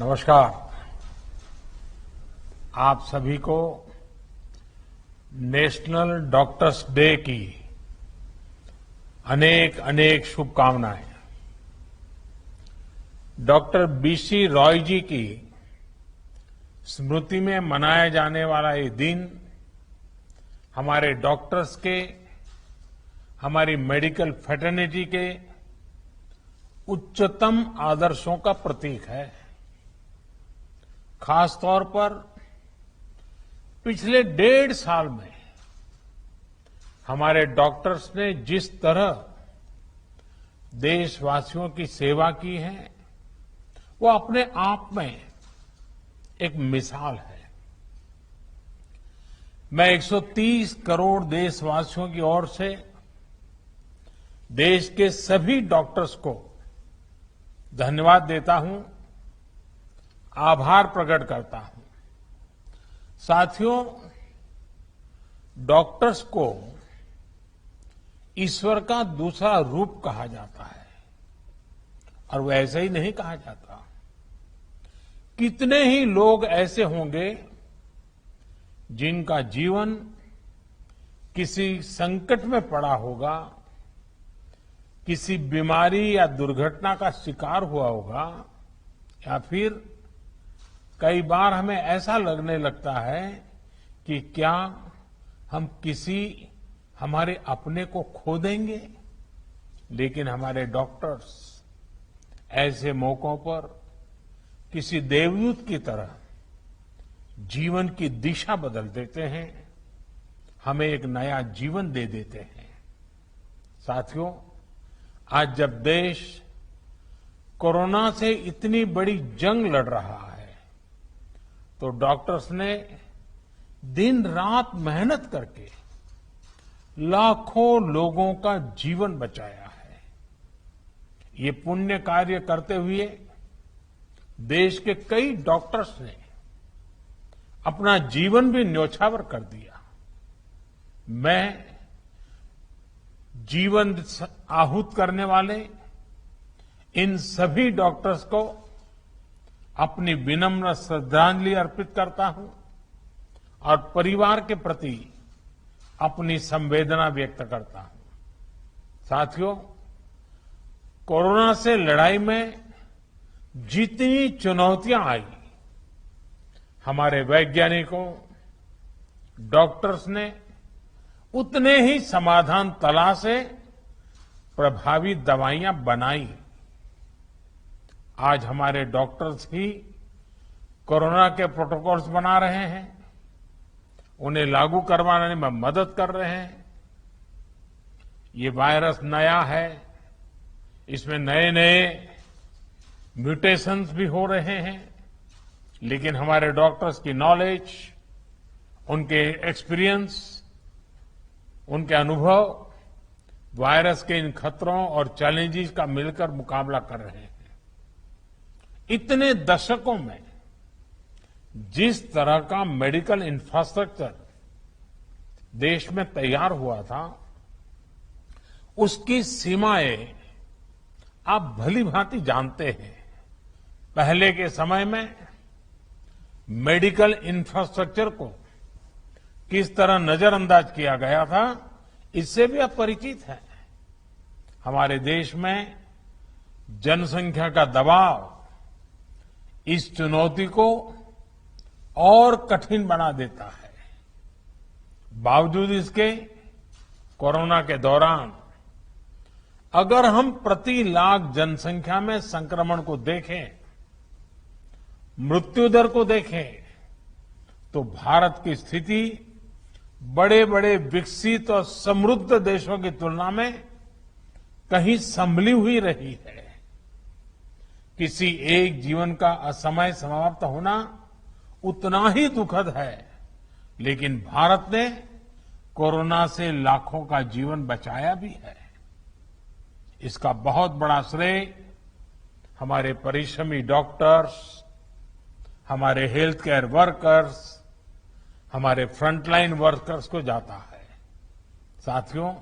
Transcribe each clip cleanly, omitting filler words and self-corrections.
नमस्कार। आप सभी को नेशनल डॉक्टर्स डे की अनेक अनेक शुभकामनाएं। डॉक्टर बीसी रॉय जी की स्मृति में मनाया जाने वाला ये दिन हमारे डॉक्टर्स के, हमारी मेडिकल फ्रेटर्निटी के उच्चतम आदर्शों का प्रतीक है। खासतौर पर पिछले 1.5 साल में हमारे डॉक्टर्स ने जिस तरह देशवासियों की सेवा की है, वो अपने आप में एक मिसाल है। मैं 130 करोड़ देशवासियों की ओर से देश के सभी डॉक्टर्स को धन्यवाद देता हूं, आभार प्रकट करता हूं। साथियों, डॉक्टर्स को ईश्वर का दूसरा रूप कहा जाता है और वैसे ही नहीं कहा जाता। कितने ही लोग ऐसे होंगे जिनका जीवन किसी संकट में पड़ा होगा, किसी बीमारी या दुर्घटना का शिकार हुआ होगा, या फिर कई बार हमें ऐसा लगने लगता है कि क्या हम हमारे अपने को खो देंगे। लेकिन हमारे डॉक्टर्स ऐसे मौकों पर किसी देवदूत की तरह जीवन की दिशा बदल देते हैं, हमें एक नया जीवन दे देते हैं। साथियों, आज जब देश कोरोना से इतनी बड़ी जंग लड़ रहा है, तो डॉक्टर्स ने दिन रात मेहनत करके लाखों लोगों का जीवन बचाया है। ये पुण्य कार्य करते हुए देश के कई डॉक्टर्स ने अपना जीवन भी न्यौछावर कर दिया। मैं जीवन आहूत करने वाले इन सभी डॉक्टर्स को अपनी विनम्र श्रद्धांजलि अर्पित करता हूं और परिवार के प्रति अपनी संवेदना व्यक्त करता हूं। साथियों, कोरोना से लड़ाई में जितनी चुनौतियां आई, हमारे वैज्ञानिकों, डॉक्टर्स ने उतने ही समाधान तलाशे, प्रभावी दवाइयां बनाई। आज हमारे डॉक्टर्स ही कोरोना के प्रोटोकॉल्स बना रहे हैं, उन्हें लागू करवाने में मदद कर रहे हैं। ये वायरस नया है, इसमें नए नए म्यूटेशंस भी हो रहे हैं, लेकिन हमारे डॉक्टर्स की नॉलेज, उनके एक्सपीरियंस, उनके अनुभव वायरस के इन खतरों और चैलेंजेस का मिलकर मुकाबला कर रहे हैं। इतने दशकों में जिस तरह का मेडिकल इंफ्रास्ट्रक्चर देश में तैयार हुआ था, उसकी सीमाएं आप भली भांति जानते हैं। पहले के समय में मेडिकल इंफ्रास्ट्रक्चर को किस तरह नजरअंदाज किया गया था, इससे भी आप परिचित हैं। हमारे देश में जनसंख्या का दबाव इस चुनौती को और कठिन बना देता है। बावजूद इसके कोरोना के दौरान अगर हम प्रति लाख जनसंख्या में संक्रमण को देखें, मृत्यु दर को देखें, तो भारत की स्थिति बड़े बड़े विकसित और समृद्ध देशों की तुलना में कहीं संभली हुई रही है। किसी एक जीवन का असमय समाप्त होना उतना ही दुखद है, लेकिन भारत ने कोरोना से लाखों का जीवन बचाया भी है। इसका बहुत बड़ा श्रेय हमारे परिश्रमी डॉक्टर्स, हमारे हेल्थ केयर वर्कर्स, हमारे फ्रंटलाइन वर्कर्स को जाता है। साथियों,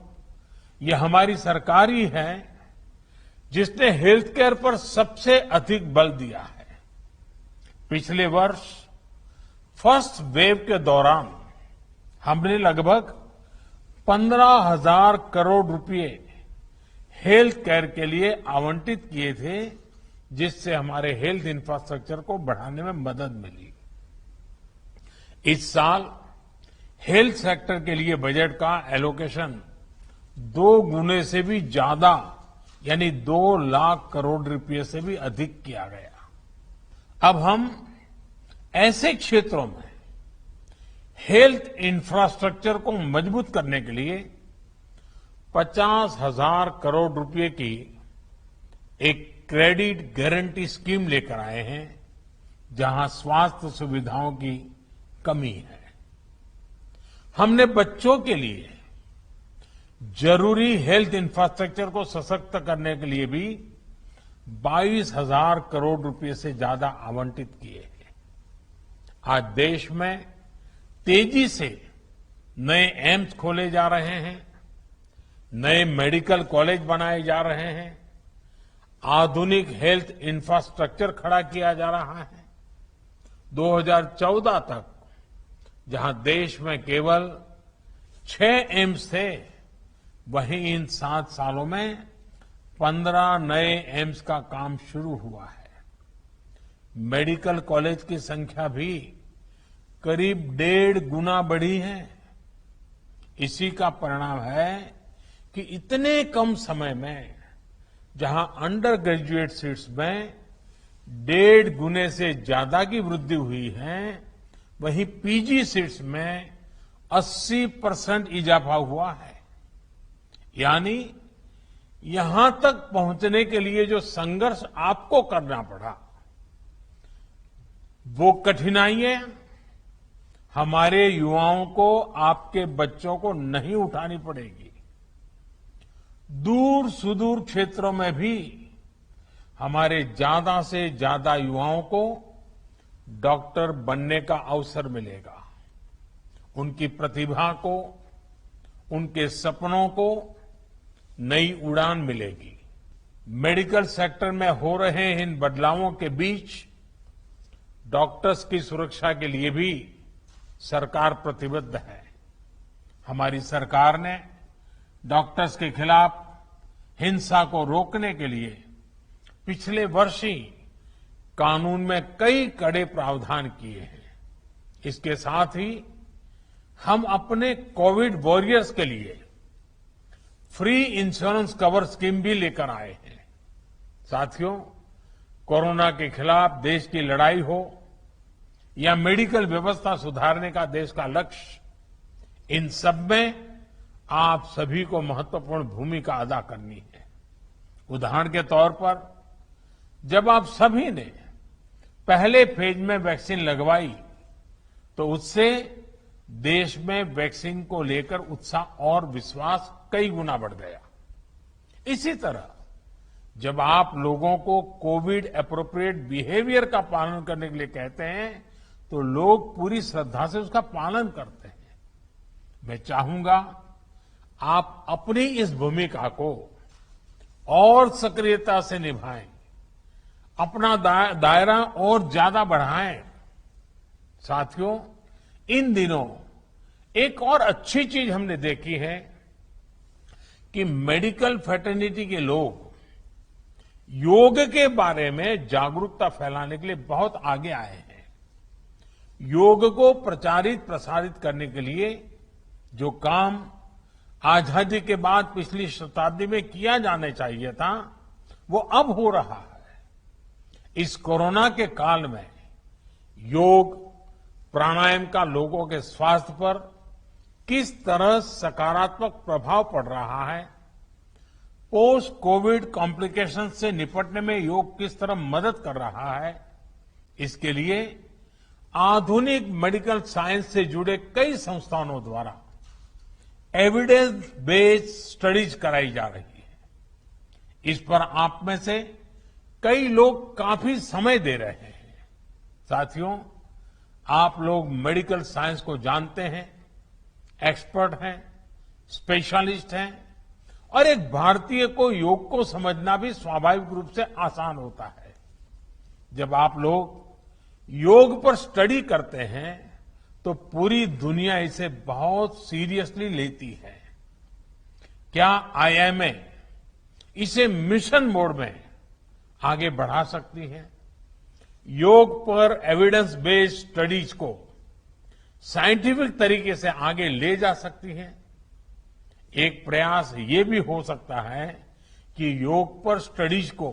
ये हमारी सरकार ही है जिसने हेल्थ केयर पर सबसे अधिक बल दिया है। पिछले वर्ष फर्स्ट वेव के दौरान हमने लगभग 15,000 करोड़ रुपए हेल्थ केयर के लिए आवंटित किए थे, जिससे हमारे हेल्थ इंफ्रास्ट्रक्चर को बढ़ाने में मदद मिली। इस साल हेल्थ सेक्टर के लिए बजट का एलोकेशन 2 गुने से भी ज्यादा यानी 2 लाख करोड़ रुपए से भी अधिक किया गया। अब हम ऐसे क्षेत्रों में हेल्थ इंफ्रास्ट्रक्चर को मजबूत करने के लिए 50,000 करोड़ रुपए की एक क्रेडिट गारंटी स्कीम लेकर आए हैं, जहां स्वास्थ्य सुविधाओं की कमी है। हमने बच्चों के लिए जरूरी हेल्थ इंफ्रास्ट्रक्चर को सशक्त करने के लिए भी 22,000 करोड़ रुपए से ज्यादा आवंटित किए हैं। आज देश में तेजी से नए एम्स खोले जा रहे हैं, नए मेडिकल कॉलेज बनाए जा रहे हैं, आधुनिक हेल्थ इंफ्रास्ट्रक्चर खड़ा किया जा रहा है। 2014 तक जहां देश में केवल 6 एम्स थे, वहीं इन 7 सालों में 15 नए एम्स का काम शुरू हुआ है। मेडिकल कॉलेज की संख्या भी करीब 1.5 गुना बढ़ी है। इसी का परिणाम है कि इतने कम समय में जहां अंडर ग्रेजुएट सीट्स में 1.5 गुने से ज्यादा की वृद्धि हुई है, वहीं पीजी सीट्स में 80% इजाफा हुआ है। यानी यहां तक पहुंचने के लिए जो संघर्ष आपको करना पड़ा, वो कठिनाइयां हमारे युवाओं को, आपके बच्चों को नहीं उठानी पड़ेगी। दूर सुदूर क्षेत्रों में भी हमारे ज्यादा से ज्यादा युवाओं को डॉक्टर बनने का अवसर मिलेगा। उनकी प्रतिभा को, उनके सपनों को नई उड़ान मिलेगी। मेडिकल सेक्टर में हो रहे इन बदलावों के बीच डॉक्टर्स की सुरक्षा के लिए भी सरकार प्रतिबद्ध है। हमारी सरकार ने डॉक्टर्स के खिलाफ हिंसा को रोकने के लिए पिछले वर्ष ही कानून में कई कड़े प्रावधान किए हैं। इसके साथ ही हम अपने कोविड वॉरियर्स के लिए फ्री इंश्योरेंस कवर स्कीम भी लेकर आए हैं। साथियों, कोरोना के खिलाफ देश की लड़ाई हो या मेडिकल व्यवस्था सुधारने का देश का लक्ष्य, इन सब में आप सभी को महत्वपूर्ण भूमिका अदा करनी है। उदाहरण के तौर पर जब आप सभी ने पहले फेज में वैक्सीन लगवाई, तो उससे देश में वैक्सीन को लेकर उत्साह और विश्वास कई गुना बढ़ गया। इसी तरह जब आप लोगों को कोविड एप्रोप्रिएट बिहेवियर का पालन करने के लिए कहते हैं, तो लोग पूरी श्रद्धा से उसका पालन करते हैं। मैं चाहूंगा आप अपनी इस भूमिका को और सक्रियता से निभाएं, अपना दायरा और ज्यादा बढ़ाएं। साथियों, इन दिनों एक और अच्छी चीज हमने देखी है कि मेडिकल फ्रेटर्निटी के लोग योग के बारे में जागरूकता फैलाने के लिए बहुत आगे आए हैं। योग को प्रचारित प्रसारित करने के लिए जो काम आजादी के बाद पिछली शताब्दी में किया जाना चाहिए था, वो अब हो रहा है। इस कोरोना के काल में योग प्राणायाम का लोगों के स्वास्थ्य पर किस तरह सकारात्मक प्रभाव पड़ रहा है, पोस्ट कोविड कॉम्प्लिकेशन से निपटने में योग किस तरह मदद कर रहा है, इसके लिए आधुनिक मेडिकल साइंस से जुड़े कई संस्थानों द्वारा एविडेंस बेस्ड स्टडीज कराई जा रही है। इस पर आप में से कई लोग काफी समय दे रहे हैं। साथियों, आप लोग मेडिकल साइंस को जानते हैं, एक्सपर्ट हैं, स्पेशलिस्ट हैं, और एक भारतीय को योग को समझना भी स्वाभाविक रूप से आसान होता है। जब आप लोग योग पर स्टडी करते हैं तो पूरी दुनिया इसे बहुत सीरियसली लेती है। क्या आईएमए इसे मिशन मोड में आगे बढ़ा सकती है? योग पर एविडेंस बेस्ड स्टडीज को साइंटिफिक तरीके से आगे ले जा सकती है। एक प्रयास ये भी हो सकता है कि योग पर स्टडीज को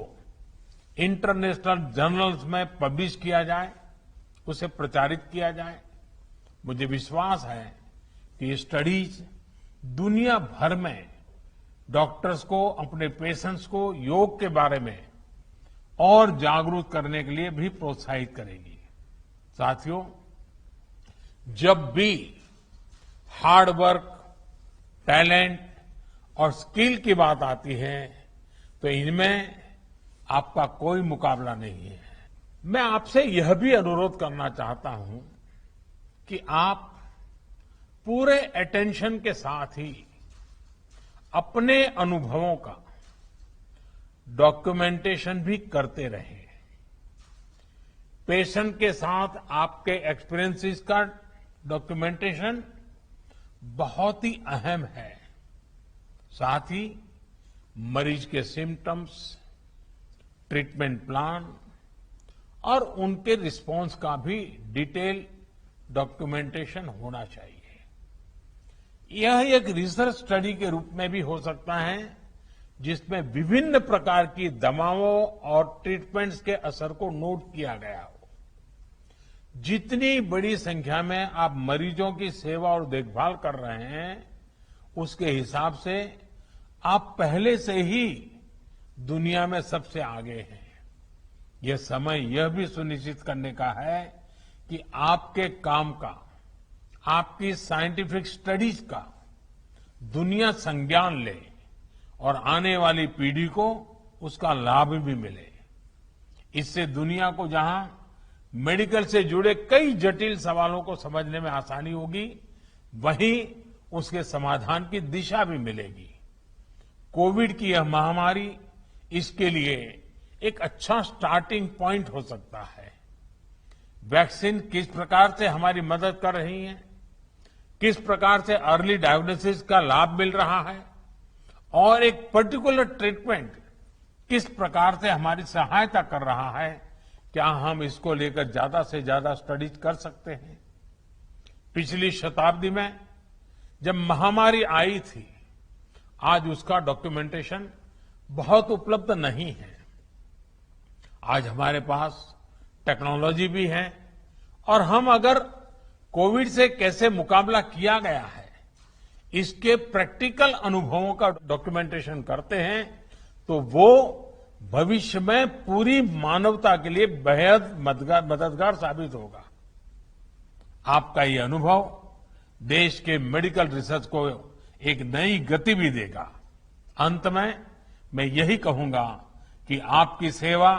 इंटरनेशनल जर्नल्स में पब्लिश किया जाए, उसे प्रचारित किया जाए। मुझे विश्वास है कि ये स्टडीज दुनिया भर में डॉक्टर्स को, अपने पेशेंट्स को योग के बारे में और जागरूक करने के लिए भी प्रोत्साहित करेगी। साथियों, जब भी हार्ड वर्क, टैलेंट और स्किल की बात आती है तो इनमें आपका कोई मुकाबला नहीं है। मैं आपसे यह भी अनुरोध करना चाहता हूं कि आप पूरे अटेंशन के साथ ही अपने अनुभवों का डॉक्यूमेंटेशन भी करते रहें। पेशेंट के साथ आपके एक्सपीरियंसेस का डॉक्यूमेंटेशन बहुत ही अहम है। साथ ही मरीज के सिम्टम्स, ट्रीटमेंट प्लान और उनके रिस्पांस का भी डिटेल डॉक्यूमेंटेशन होना चाहिए। यह एक रिसर्च स्टडी के रूप में भी हो सकता है, जिसमें विभिन्न प्रकार की दवाओं और ट्रीटमेंट्स के असर को नोट किया गया हो। जितनी बड़ी संख्या में आप मरीजों की सेवा और देखभाल कर रहे हैं, उसके हिसाब से आप पहले से ही दुनिया में सबसे आगे हैं। यह समय यह भी सुनिश्चित करने का है कि आपके काम का, आपकी साइंटिफिक स्टडीज का दुनिया संज्ञान ले और आने वाली पीढ़ी को उसका लाभ भी मिले। इससे दुनिया को जहां मेडिकल से जुड़े कई जटिल सवालों को समझने में आसानी होगी, वहीं उसके समाधान की दिशा भी मिलेगी। कोविड की यह महामारी इसके लिए एक अच्छा स्टार्टिंग पॉइंट हो सकता है। वैक्सीन किस प्रकार से हमारी मदद कर रही है, किस प्रकार से अर्ली डायग्नोसिस का लाभ मिल रहा है और एक पर्टिकुलर ट्रीटमेंट किस प्रकार से हमारी सहायता कर रहा है, क्या हम इसको लेकर ज्यादा से ज्यादा स्टडीज कर सकते हैं? पिछली शताब्दी में जब महामारी आई थी, आज उसका डॉक्यूमेंटेशन बहुत उपलब्ध नहीं है। आज हमारे पास टेक्नोलॉजी भी है और हम अगर कोविड से कैसे मुकाबला किया गया है, इसके प्रैक्टिकल अनुभवों का डॉक्यूमेंटेशन करते हैं, तो वो भविष्य में पूरी मानवता के लिए बेहद मददगार साबित होगा। आपका ये अनुभव देश के मेडिकल रिसर्च को एक नई गति भी देगा। अंत में मैं यही कहूंगा कि आपकी सेवा,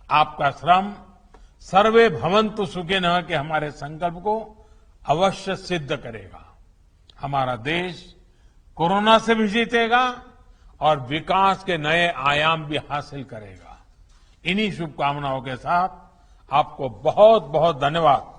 आपका श्रम सर्वे भवन्तु सुखिनः के हमारे संकल्प को अवश्य सिद्ध करेगा। हमारा देश कोरोना से भी जीतेगा और विकास के नए आयाम भी हासिल करेगा। इन्हीं शुभकामनाओं के साथ आपको बहुत बहुत धन्यवाद।